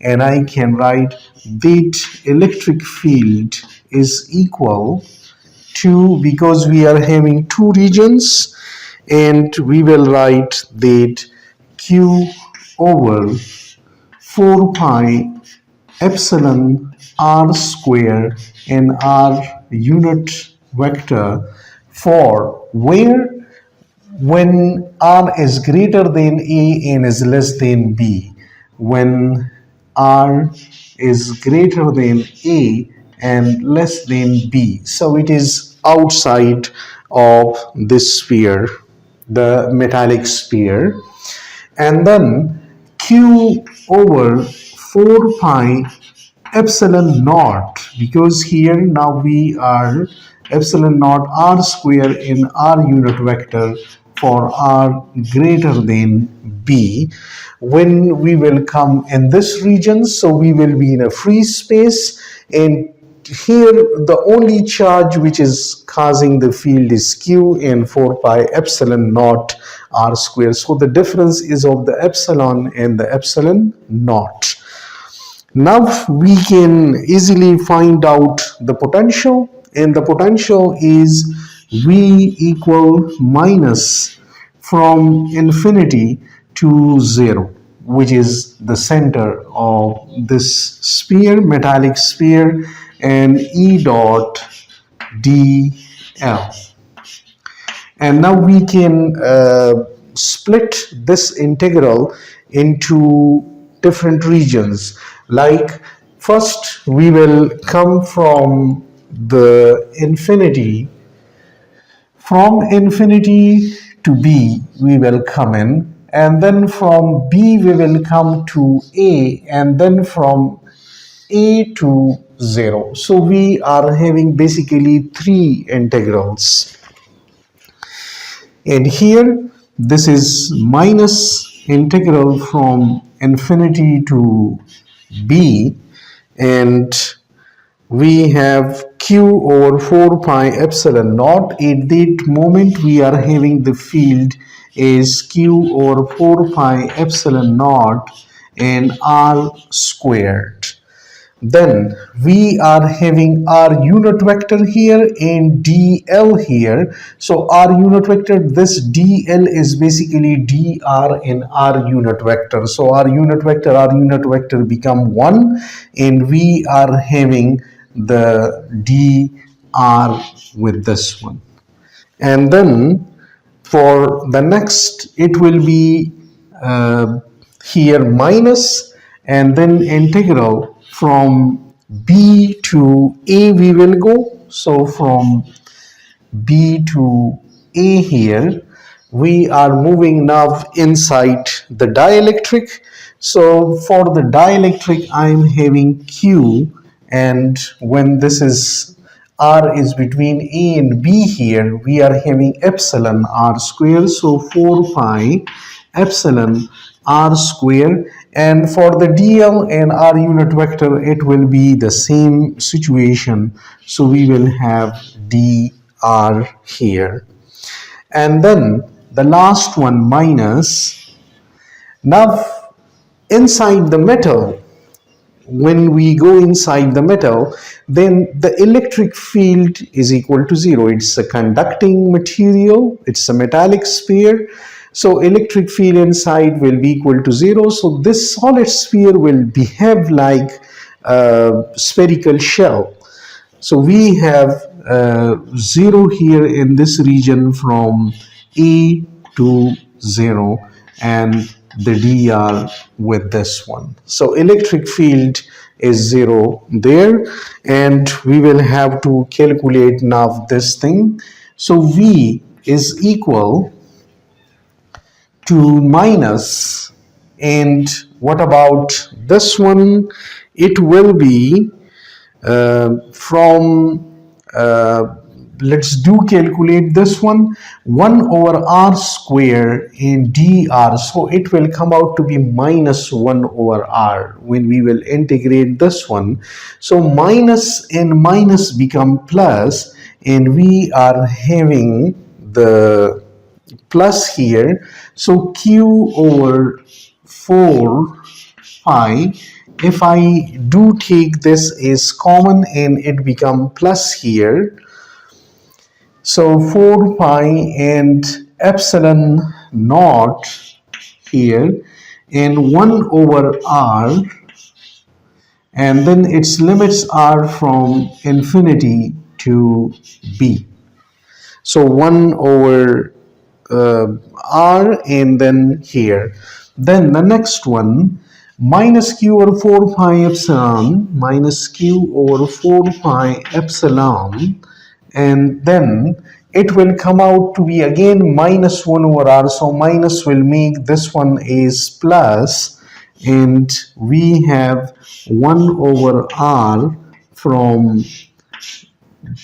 and I can write that electric field is equal to, because we are having two regions, and we will write that Q over 4 pi epsilon r square in r unit vector for where, when r is greater than a and is less than b, when r is greater than a and less than b, so it is outside of this sphere, the metallic sphere. And then q over 4 pi epsilon naught, because here now we are epsilon naught r square in r unit vector for r greater than b, when we will come in this region, so we will be in a free space, and here the only charge which is causing the field is q and 4 pi epsilon naught r square. So the difference is of the epsilon and the epsilon naught. Now we can easily find out the potential, and the potential is V equal minus from infinity to 0, which is the center of this sphere, metallic sphere, and E dot dl. And now we can split this integral into different regions. Like first we will come from the infinity, from infinity to b we will come in, and then from b we will come to a, and then from a to 0. So we are having basically three integrals. And here this is minus integral from infinity to b, and we have q over 4 pi epsilon naught. At that moment we are having the field is q over 4 pi epsilon naught and r squared. Then we are having our unit vector here and dl here. So our unit vector, this dl is basically dr in our unit vector. So our unit vector become 1, and we are having the dr with this one. And then for the next it will be here minus, and then integral from b to a we will go. So from b to a here we are moving now inside the dielectric. So for the dielectric I am having q, and when this is r is between a and b here we are having epsilon r square, so 4 pi epsilon r square. And for the dl and r unit vector it will be the same situation, so we will have dr here. And then the last one minus. Now inside the metal, when we go inside the metal, then the electric field is equal to 0. It's a conducting material, it's a metallic sphere, so electric field inside will be equal to 0. So this solid sphere will behave like a spherical shell. So we have 0 here in this region from a to 0, and the dr with this one. So electric field is 0 there, and we will have to calculate now this thing. So V is equal to minus, and what about this one? It will be from let's do calculate this one, 1 over r square in dr, so it will come out to be minus 1 over r when we will integrate this one. So minus and minus become plus, and we are having the plus here, so q over 4 pi if I do take this as common and it become plus here, so 4 pi and epsilon naught here and 1 over r, and then its limits are from infinity to b. So 1 over r, and then here. Then the next one, minus q over 4 pi epsilon, minus q over 4 pi epsilon, and then it will come out to be again minus 1 over r. So minus will make this one is plus, and we have 1 over r from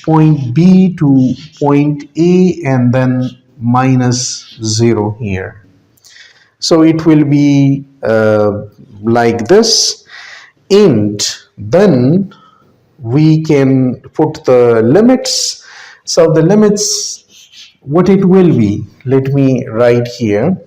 point B to point A, and then minus 0 here. So it will be like this, and then we can put the limits. So the limits, what it will be, let me write here.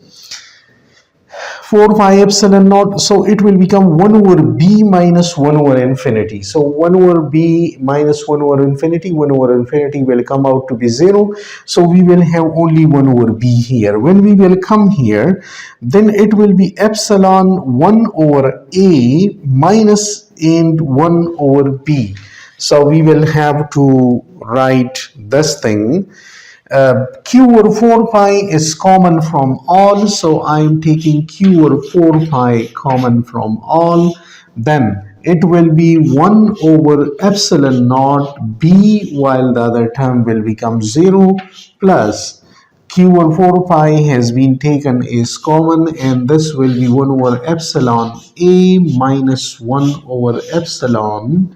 4 pi epsilon naught, so it will become 1 over b minus 1 over infinity. So 1 over b minus 1 over infinity, 1 over infinity will come out to be 0. So we will have only 1 over b here. When we will come here, then it will be epsilon 1 over a minus and 1 over b. So we will have to write this thing. Q over 4 pi is common from all, so I am taking Q over 4 pi common from all. Then it will be 1 over epsilon naught b, while the other term will become 0, plus Q over 4 pi has been taken as common, and this will be 1 over epsilon a minus 1 over epsilon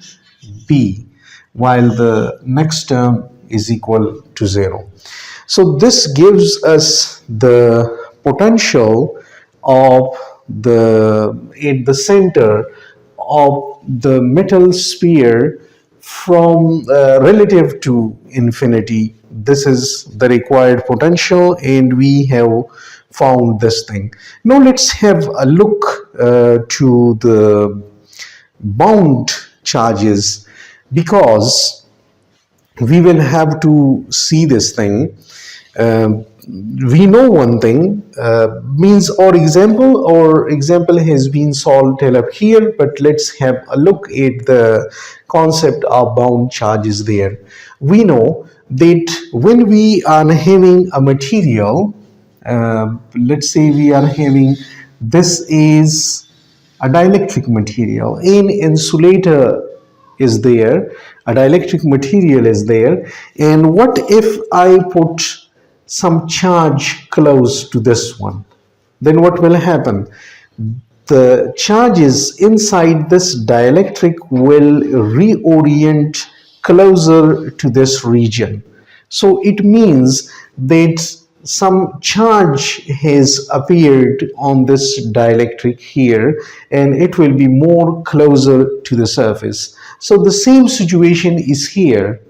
b, while the next term is equal to 0. So this gives us the potential of the at the center of the metal sphere from relative to infinity. This is the required potential, and we have found this thing. Now let's have a look to the bound charges, because we will have to see this thing. We know one thing, means our example has been solved till up here, but let's have a look at the concept of bound charges there. We know that when we are having a material, let's say we are having, this is a dielectric material, an insulator is there, a dielectric material is there, and what if I put some charge close to this one? Then what will happen? The charges inside this dielectric will reorient closer to this region. So it means that some charge has appeared on this dielectric here, and it will be more closer to the surface. So the same situation is here.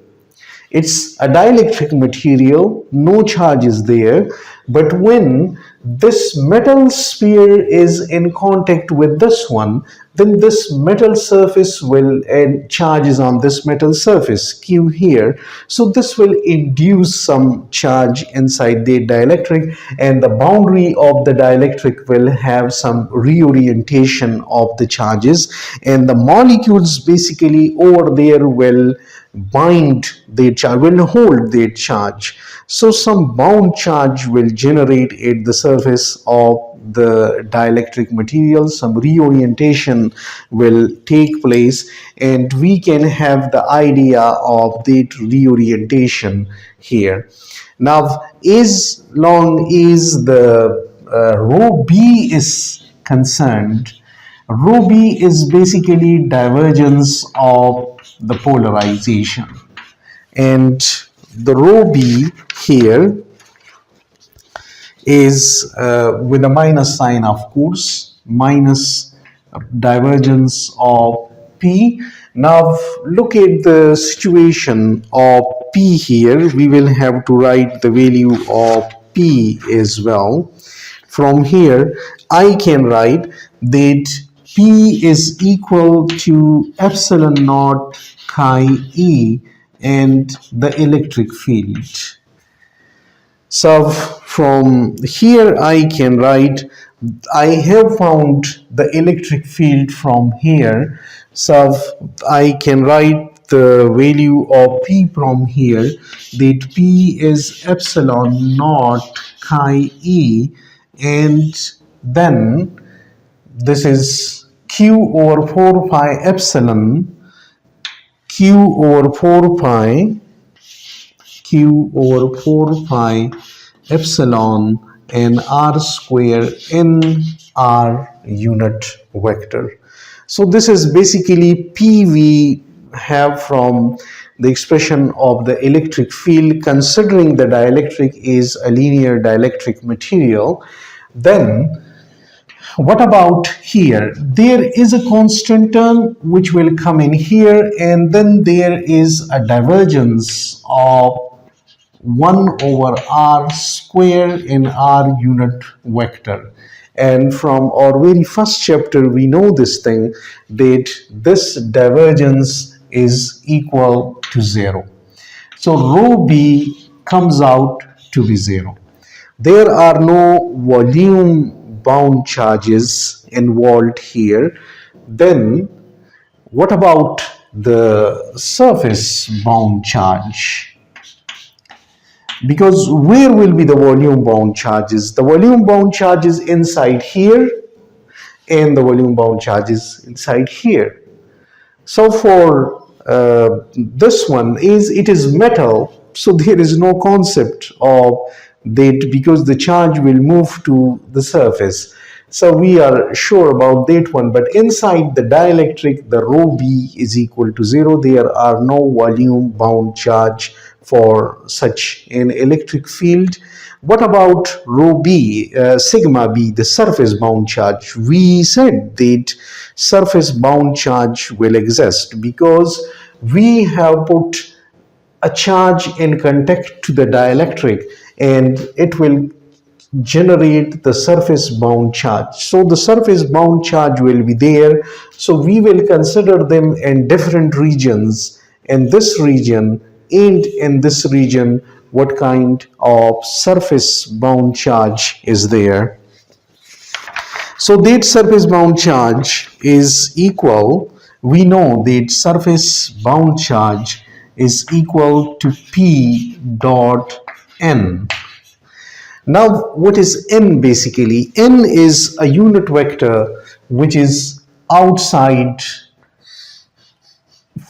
It's a dielectric material, no charge is there, but when this metal sphere is in contact with this one, then this metal surface will add charges on this metal surface, Q here. So this will induce some charge inside the dielectric, and the boundary of the dielectric will have some reorientation of the charges, and the molecules basically over there will bind their charge, will hold their charge. So some bound charge will generate at the surface of the dielectric material, some reorientation will take place, and we can have the idea of that reorientation here. Now, as long as the rho b is concerned, rho b is basically divergence of the polarization, and the rho b here is with a minus sign, of course, minus divergence of p. Now look at the situation of p here. We will have to write the value of p as well. From here I can write that P is equal to epsilon naught chi E and the electric field. So from here I can write, I have found the electric field from here. So I can write the value of P from here, that P is epsilon naught chi E, and then this is Q over 4 pi epsilon, Q over 4 pi q over 4 pi epsilon and r square in r unit vector. So this is basically P we have from the expression of the electric field, considering the dielectric is a linear dielectric material. Then what about here? There is a constant term which will come in here, and then there is a divergence of 1 over r square in r unit vector. And from our very first chapter we know this thing, that this divergence is equal to 0. So rho b comes out to be 0. There are no volume bound charges involved here. Then what about the surface bound charge? Because where will be the volume bound charges? The volume bound charges inside here, and the volume bound charges inside here. So for this one, is it is metal, so there is no concept of that, because the charge will move to the surface. So we are sure about that one. But inside the dielectric, the rho b is equal to 0. There are no volume bound charge for such an electric field. What about rho b, sigma b, the surface bound charge? We said that surface bound charge will exist because we have put a charge in contact to the dielectric, and it will generate the surface bound charge. So the surface bound charge will be there. So we will consider them in different regions. In this region and in this region, what kind of surface bound charge is there? So that surface bound charge is equal, we know that surface bound charge is equal to P dot N. Now, what is N basically? N is a unit vector which is outside.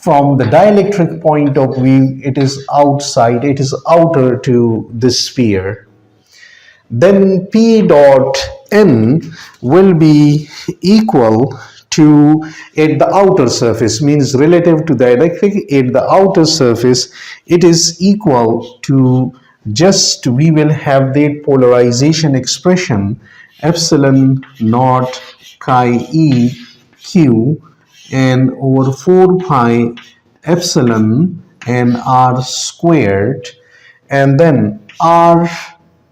From the dielectric point of view, it is outside, it is outer to the sphere. Then P dot N will be equal to, at the outer surface, means relative to the electric, at the outer surface, it is equal to, just we will have that polarization expression, epsilon naught chi E Q and over 4 pi epsilon and r squared, and then r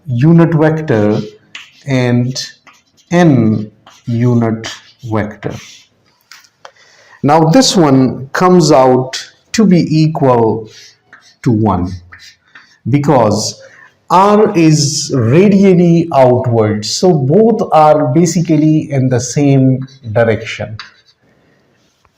unit vector and n unit vector. Now this one comes out to be equal to 1 because r is radially outward, so both are basically in the same direction.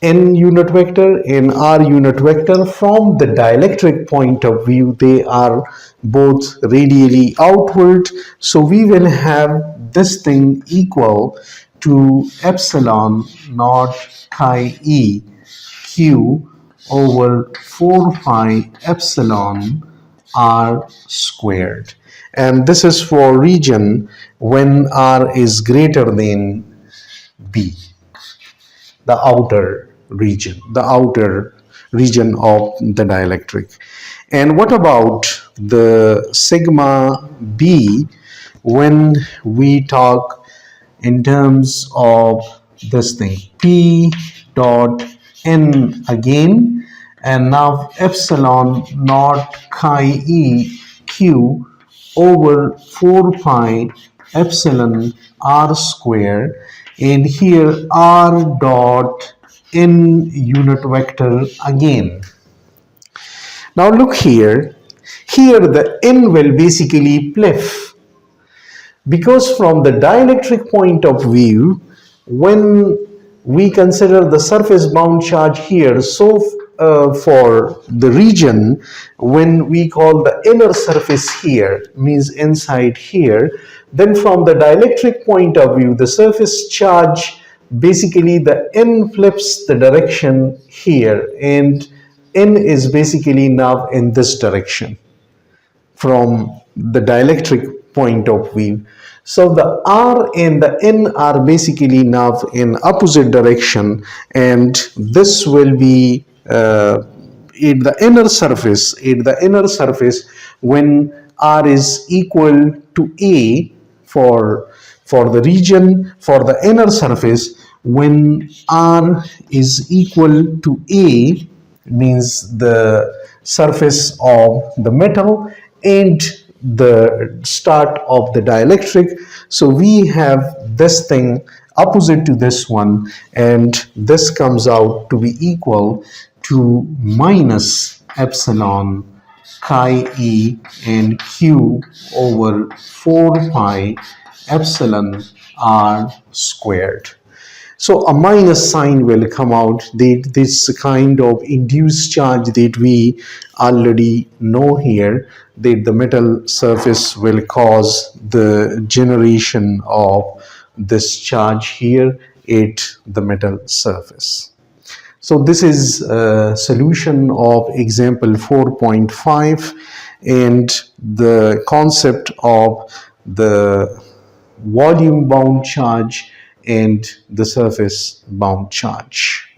N unit vector and R unit vector, from the dielectric point of view, they are both radially outward. So we will have this thing equal to epsilon naught chi E Q over 4 pi epsilon R squared. And this is for region when R is greater than B, the outer region of the dielectric. And what about the sigma b when we talk in terms of this thing, P dot N again, and now epsilon naught chi E Q over 4 pi epsilon r square, and here r dot n unit vector again. Now look here. Here the n will basically pliff, because from the dielectric point of view, when we consider the surface bound charge here, so for the region when we call the inner surface here, means inside here, then from the dielectric point of view, the surface charge, basically the n flips the direction here, and n is basically now in this direction from the dielectric point of view. So the R and the N are basically now in opposite direction, and this will be at the inner surface when R is equal to A, for the region, for the inner surface, when R is equal to A, means the surface of the metal and the start of the dielectric. So we have this thing opposite to this one, and this comes out to be equal to minus epsilon chi e and q over 4 pi epsilon r squared. So a minus sign will come out, this kind of induced charge that we already know here, that the metal surface will cause the generation of this charge here at the metal surface. So this is a solution of example 4.5, and the concept of the volume bound charge and the surface bound charge.